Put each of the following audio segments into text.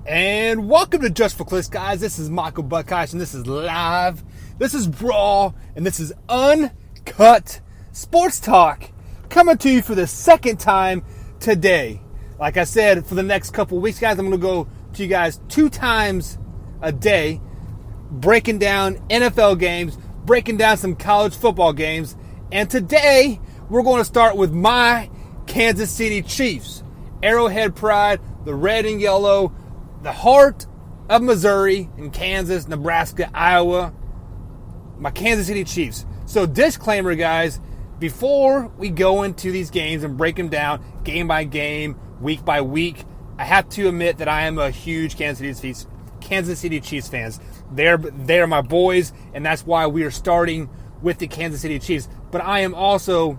And welcome to Just for Clicks, guys. This is Michael Buckeyes, and this is live. This is Raw, and this is Uncut Sports Talk, coming to you for the second time today. Like I said, for the next couple weeks, guys, I'm going to go to you guys 2 times a day, breaking down NFL games, breaking down some college football games. And today, we're going to start with my Kansas City Chiefs. Arrowhead Pride, the red and yellow, the heart of Missouri and Kansas, Nebraska, Iowa, my Kansas City Chiefs. So disclaimer, guys, before we go into these games and break them down game by game, week by week, I have to admit that I am a huge Kansas City Chiefs fans. They're my boys, and that's why we are starting with the Kansas City Chiefs. But I am also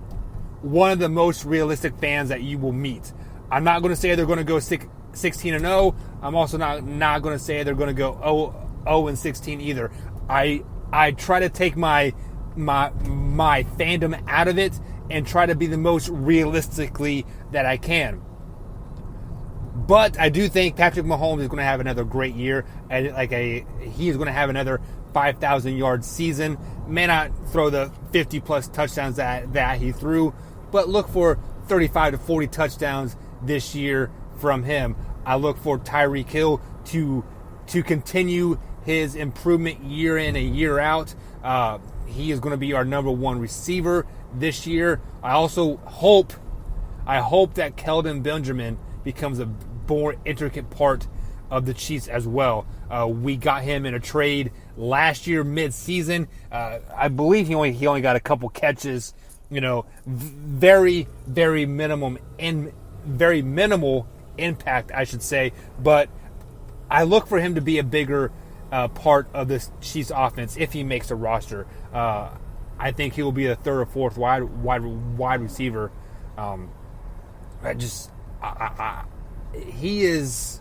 one of the most realistic fans that you will meet. I'm not going to say they're going to go 16-0. I'm also not going to say they're going to go 0-16 either. I try to take my fandom out of it and try to be the most realistically that I can. But I do think Patrick Mahomes is going to have another great year, and he is going to have another 5,000-yard season. May not throw the 50-plus touchdowns that he threw, but look for 35 to 40 touchdowns this year from him. I look for Tyreek Hill to continue his improvement year in and year out. He is going to be our number one receiver this year. I also hope that Kelvin Benjamin becomes a more intricate part of the Chiefs as well. We got him in a trade last year mid-season. I believe he only got a couple catches. Very very minimal impact, I should say. But I look for him to be a bigger part of this Chiefs offense if he makes a roster. I think he will be a third or fourth wide receiver. He is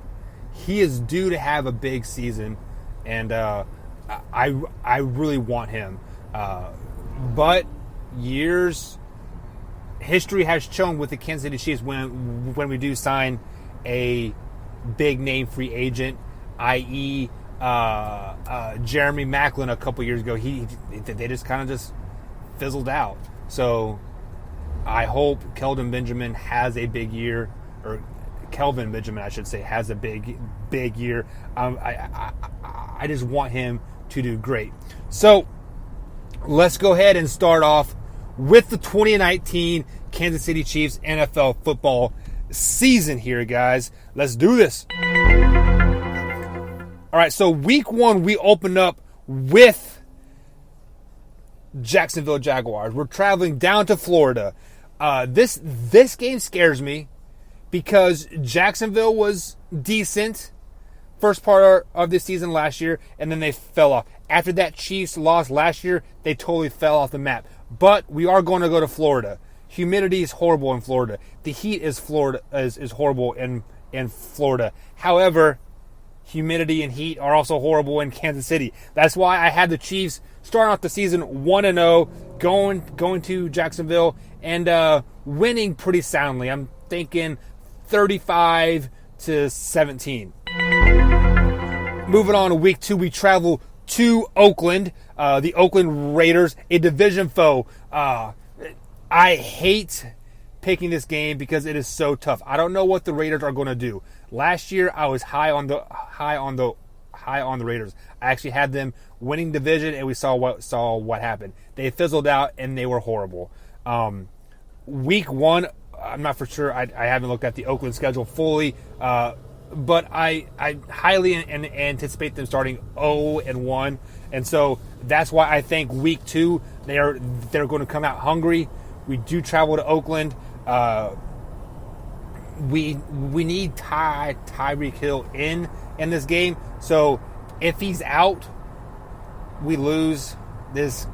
due to have a big season, and I really want him. But history has shown with the Kansas City Chiefs when we do sign a big name free agent, i.e. Jeremy Maclin a couple years ago, they just kind of just fizzled out. So I hope Kelvin Benjamin has a big year, or Kelvin Benjamin, I should say, has a big year. I just want him to do great. So let's go ahead and start off with the 2019 Kansas City Chiefs NFL football season here, guys. Let's do this. All right, so week 1, we opened up with Jacksonville Jaguars. We're traveling down to Florida. This game scares me because Jacksonville was decent first part of the season last year, and then they fell off. After that Chiefs loss last year, they totally fell off the map. But we are going to go to Florida. Humidity is horrible in Florida. The heat is horrible in Florida. However, humidity and heat are also horrible in Kansas City. That's why I had the Chiefs starting off the season 1-0, going to Jacksonville and winning pretty soundly. I'm thinking 35-17. Moving on to week 2, we travel to Oakland, the Oakland Raiders, a division foe. I hate picking this game because it is so tough. I don't know what the Raiders are going to do. Last year, I was high on the Raiders. I actually had them winning division, and we saw what happened. They fizzled out, and they were horrible. Week 1, I'm not for sure. I haven't looked at the Oakland schedule fully, but I highly anticipate them starting 0-1, and so that's why I think week 2 they're going to come out hungry. We do travel to Oakland. We need Tyreek Hill in this game. So if he's out, we lose this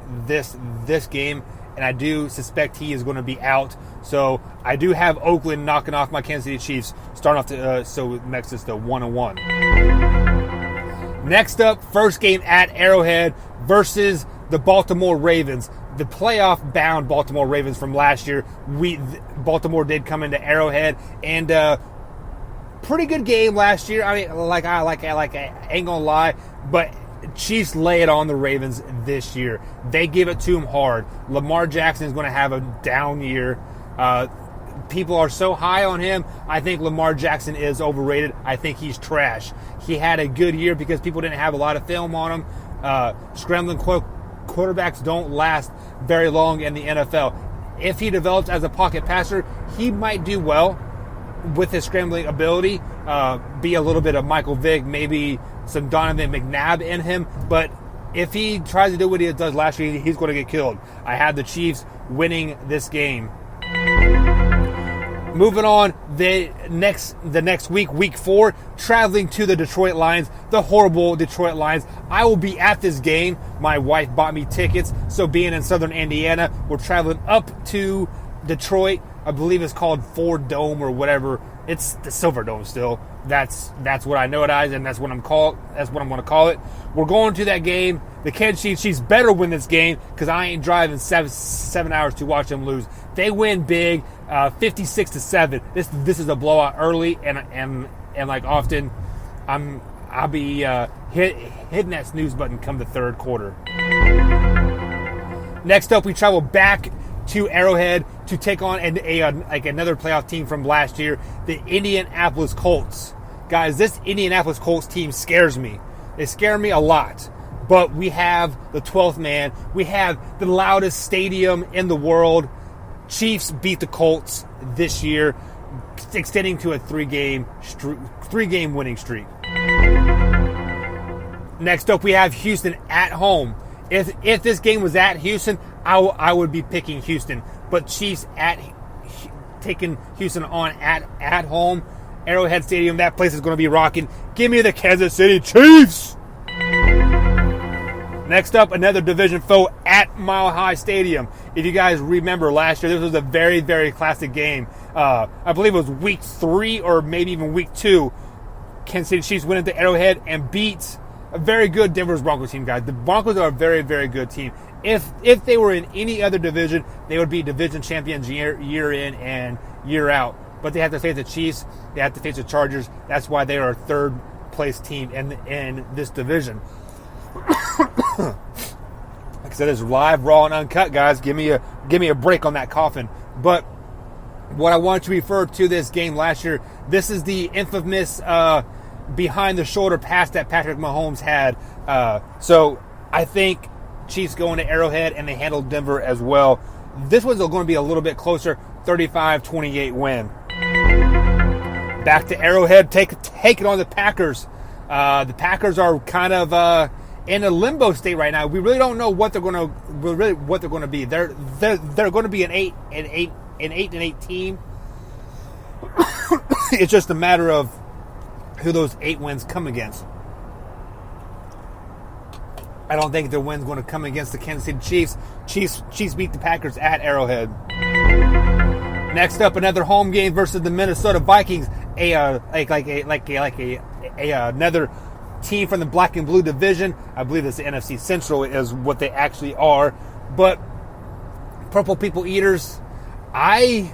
game, and I do suspect he is going to be out. So I do have Oakland knocking off my Kansas City Chiefs, starting off so it makes us to 1-1. Next up, first game at Arrowhead versus the Baltimore Ravens. The playoff-bound Baltimore Ravens from last year. Baltimore did come into Arrowhead, and pretty good game last year. I mean, I ain't gonna lie, but Chiefs lay it on the Ravens this year. They give it to them hard. Lamar Jackson is going to have a down year. People are so high on him. I think Lamar Jackson is overrated. I think he's trash. He had a good year because people didn't have a lot of film on him. Scrambling quarterbacks don't last very long in the NFL. If he develops as a pocket passer, he might do well with his scrambling ability. Be a little bit of Michael Vick, maybe some Donovan McNabb in him. But if he tries to do what he does last year, he's going to get killed. I have the Chiefs winning this game. Moving on, the next week, week 4, traveling to the Detroit Lions, the horrible Detroit Lions. I will be at this game. My wife bought me tickets, so being in southern Indiana, we're traveling up to Detroit. I believe it's called Ford Dome or whatever. It's the Silver Dome still. That's what I know it as, and that's what I'm going to call it. We're going to that game. The Kansas City Chiefs better win this game because I ain't driving 7 hours to watch them lose. They win big, 56-7. This is a blowout early, and like often, I'll be hitting that snooze button come the third quarter. Next up, we travel back to Arrowhead to take on another playoff team from last year, the Indianapolis Colts. Guys, this Indianapolis Colts team scares me. They scare me a lot. But we have the 12th man. We have the loudest stadium in the world. Chiefs beat the Colts this year, extending to a three-game winning streak. Next up, we have Houston at home. If this game was at Houston, I would be picking Houston. But Chiefs taking Houston on at home. Arrowhead Stadium, that place is going to be rocking. Give me the Kansas City Chiefs! Next up, another division foe at Mile High Stadium. If you guys remember last year, this was a very, very classic game. I believe it was week 3 or maybe even week 2. Kansas City Chiefs went into Arrowhead and beat a very good Denver Broncos team, guys. The Broncos are a very, very good team. If they were in any other division, they would be division champions year in and year out. But they have to face the Chiefs. They have to face the Chargers. That's why they are a third place team in this division. Like I said, it's live, raw, and uncut, guys. Give me a break on that coughing. But what I want to refer to this game last year, this is the infamous behind the shoulder pass that Patrick Mahomes had. So I think Chiefs go into Arrowhead and they handle Denver as well. This one's going to be a little bit closer, 35-28 win. Back to Arrowhead, take it on the Packers. The Packers are kind of in a limbo state right now. We really don't know what they're going to be. They're going to be an 8-8 team. It's just a matter of who those 8 wins come against. I don't think their win's going to come against the Kansas City Chiefs. Chiefs beat the Packers at Arrowhead. Next up, another home game versus the Minnesota Vikings. Another team from the black and blue division. I believe it's the NFC Central is what they actually are. But Purple People Eaters, I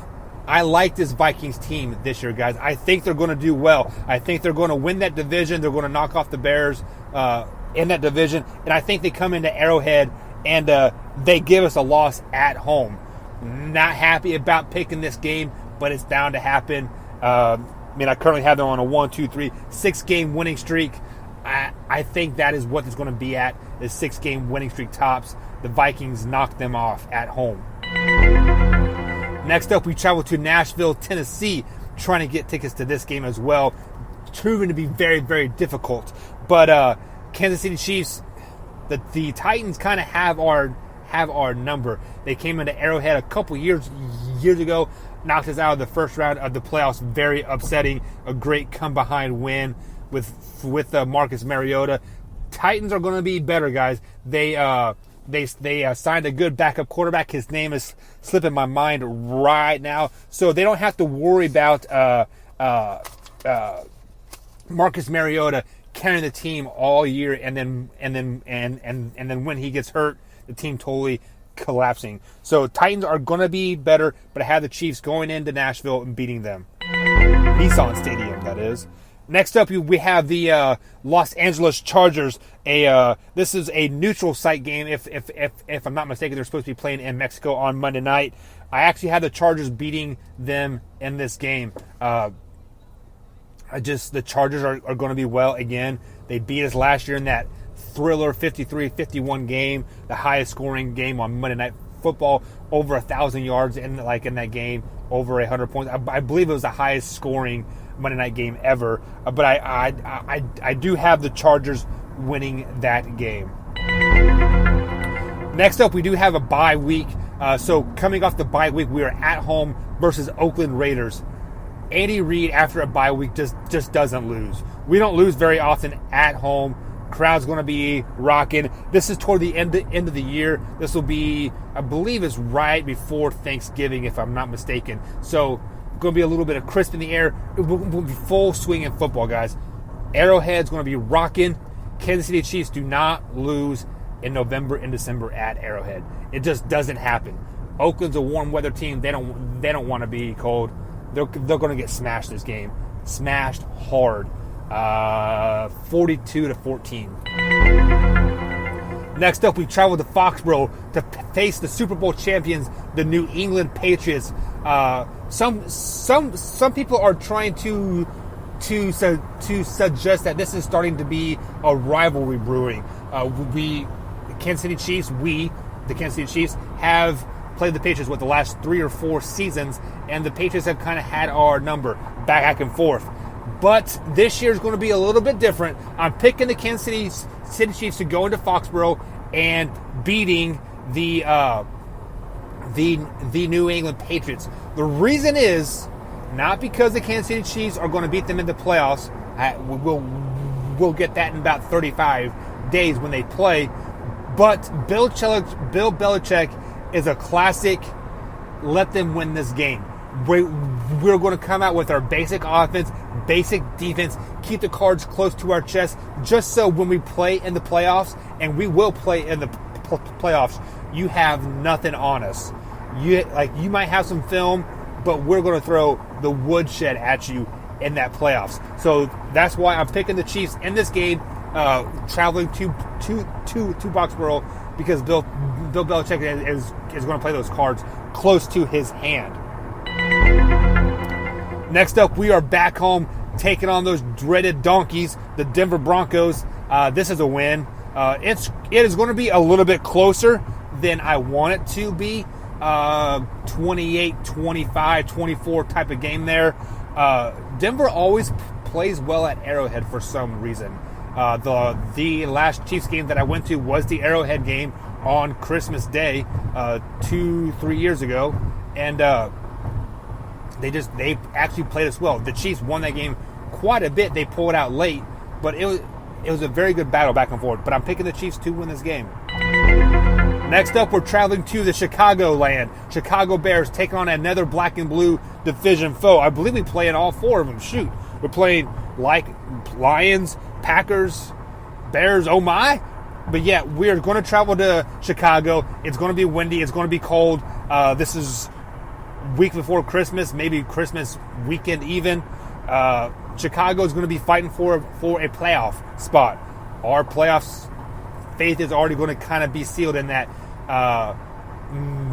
like this Vikings team this year, guys. I think they're going to do well. I think they're going to win that division. They're going to knock off the Bears in that division. And I think they come into Arrowhead and they give us a loss at home. Not happy about picking this game, but it's bound to happen. I currently have them on a 6-game winning streak. I think that is what it's going to be at, the 6-game winning streak tops. The Vikings knock them off at home. Next up, we travel to Nashville, Tennessee, trying to get tickets to this game as well. It's proven to be very, very difficult. But Kansas City Chiefs, the Titans kind of have our number. They came into Arrowhead a couple years ago, knocked us out of the first round of the playoffs. Very upsetting. A great come-behind win with Marcus Mariota. Titans are going to be better, guys. They signed a good backup quarterback. His name is slipping my mind right now, so they don't have to worry about Marcus Mariota carrying the team all year, and then when he gets hurt, the team totally collapsing. So Titans are going to be better, but I have the Chiefs going into Nashville and beating them. Nissan Stadium, that is. Next up, we have the Los Angeles Chargers. This is a neutral site game. If I'm not mistaken, they're supposed to be playing in Mexico on Monday night. I actually had the Chargers beating them in this game. The Chargers are going to be well again. They beat us last year in that thriller 53-51 game, the highest scoring game on Monday Night Football, over 1,000 yards in that game, over 100 points. I believe it was the highest scoring Monday night game ever. But I do have the Chargers winning that game. Next up, we do have a bye week. So coming off the bye week, we are at home versus Oakland Raiders. Andy Reid, after a bye week, just doesn't lose. We don't lose very often at home. Crowd's going to be rocking. This is toward the end of the year. This will be, I believe, it's right before Thanksgiving, if I'm not mistaken. So, going to be a little bit of crisp in the air. It will be full swing in football, guys. Arrowhead's going to be rocking. Kansas City Chiefs do not lose in November and December at Arrowhead. It just doesn't happen. Oakland's a warm weather team. They don't want to be cold. They're going to get smashed this game. Smashed hard. 42-14. Next up, we travel to Foxborough to face the Super Bowl champions, the New England Patriots. Some people are trying to suggest that this is starting to be a rivalry brewing. The Kansas City Chiefs, have played the Patriots the last 3 or 4 seasons, and the Patriots have kind of had our number back and forth. But this year is going to be a little bit different. I'm picking the Kansas City Chiefs to go into Foxborough and beating the New England Patriots. The reason is not because the Kansas City Chiefs are going to beat them in the playoffs. We'll get that in about 35 days when they play. But Bill Belichick is a classic. Let them win this game. We're going to come out with our basic offense, basic defense, keep the cards close to our chest, just so when we play in the playoffs, and we will play in the playoffs, you have nothing on us. You might have some film, but we're going to throw the woodshed at you in that playoffs. So that's why I'm picking the Chiefs in this game, traveling to Foxborough, because Bill Belichick is going to play those cards close to his hand. Next up, we are back home taking on those dreaded donkeys, the Denver Broncos. This is a win. It is going to be a little bit closer than I want it to be. 28, 25, 24 type of game there. Denver always plays well at Arrowhead for some reason. The last Chiefs game that I went to was the Arrowhead game on Christmas Day 2-3 years ago, and they actually played us well. The Chiefs won that game quite a bit. They pulled out late, but it was a very good battle back and forth. But I'm picking the Chiefs to win this game. Next up, we're traveling to the Chicago land. Chicago Bears taking on another black and blue division foe. I believe we play in all 4 of them. Shoot. We're playing like Lions, Packers, Bears, oh my. But yeah, we're going to travel to Chicago. It's going to be windy. It's going to be cold. This is week before Christmas, maybe Christmas weekend even. Chicago is going to be fighting for a playoff spot. Our playoffs faith is already going to kind of be sealed in that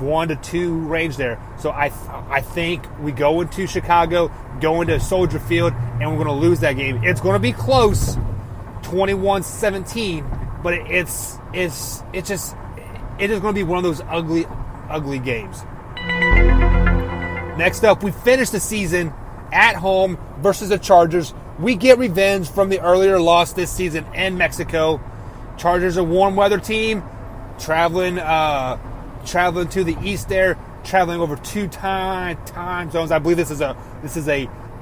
1 to 2 range there. So I think we go into Chicago, go into Soldier Field, and we're going to lose that game. It's going to be close, 21-17, but it is going to be one of those ugly games. Next up, we finish the season at home versus the Chargers. We get revenge from the earlier loss this season in Mexico. Chargers, a warm weather team, traveling to the east there, traveling over 2 time zones. I believe this is a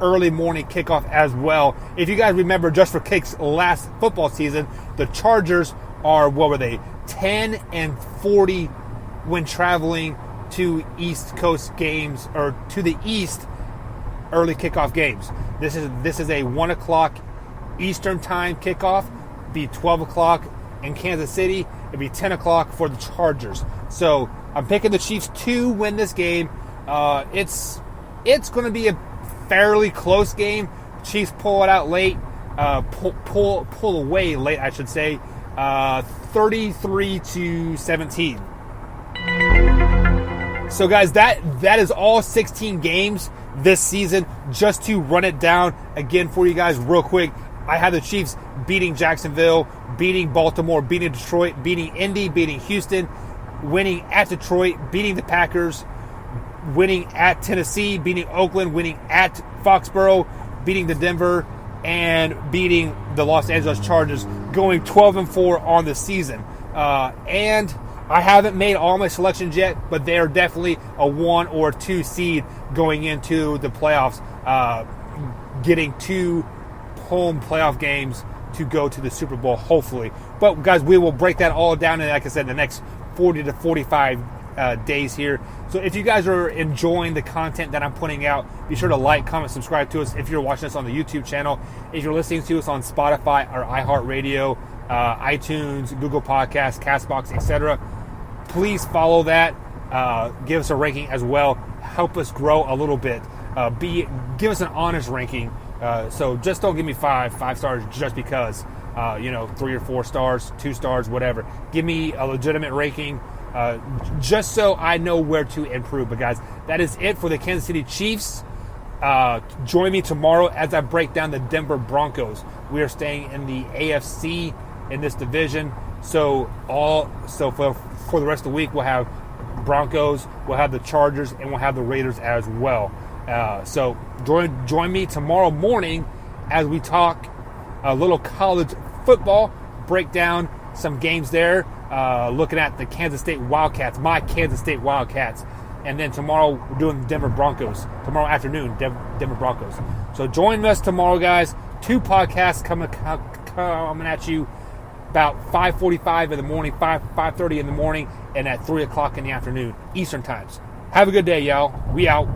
early morning kickoff as well. If you guys remember, Just for Kicks last football season, the Chargers are, what were they, 10-40 when traveling to East Coast games, or to the East early kickoff games. This is a 1 o'clock Eastern time kickoff. Be 12 o'clock in Kansas City. It'd be 10 o'clock for the Chargers. So I'm picking the Chiefs to win this game. It's going to be a fairly close game. Chiefs pull it out late, pull away late, I should say, 33-17. So, guys, that is all 16 games this season. Just to run it down again for you guys real quick, I have the Chiefs beating Jacksonville, beating Baltimore, beating Detroit, beating Indy, beating Houston, winning at Detroit, beating the Packers, winning at Tennessee, beating Oakland, winning at Foxborough, beating the Denver, and beating the Los Angeles Chargers, going 12-4 on the season. And I haven't made all my selections yet, but they are definitely a 1 or 2 seed going into the playoffs, getting 2 home playoff games to go to the Super Bowl, hopefully. But, guys, we will break that all down in, like I said, the next 40 to 45 days here. So if you guys are enjoying the content that I'm putting out, be sure to like, comment, subscribe to us if you're watching us on the YouTube channel. If you're listening to us on Spotify or iHeartRadio, iTunes, Google Podcasts, CastBox, etc., please follow that. Give us a ranking as well. Help us grow a little bit. Give us an honest ranking. So just don't give me five stars just because, 3 or 4 stars, 2 stars, whatever. Give me a legitimate ranking, just so I know where to improve. But, guys, that is it for the Kansas City Chiefs. Join me tomorrow as I break down the Denver Broncos. We are staying in the AFC in this division. So for the rest of the week, we'll have Broncos, we'll have the Chargers, and we'll have the Raiders as well. So join me tomorrow morning as we talk a little college football, break down some games there, looking at the Kansas State Wildcats, my Kansas State Wildcats. And then tomorrow we're doing the Denver Broncos. Tomorrow afternoon, Denver Broncos. So join us tomorrow, guys. 2 podcasts coming at you about 5:45 in the morning, 5:30 in the morning, and at 3 o'clock in the afternoon, Eastern times. Have a good day, y'all. We out.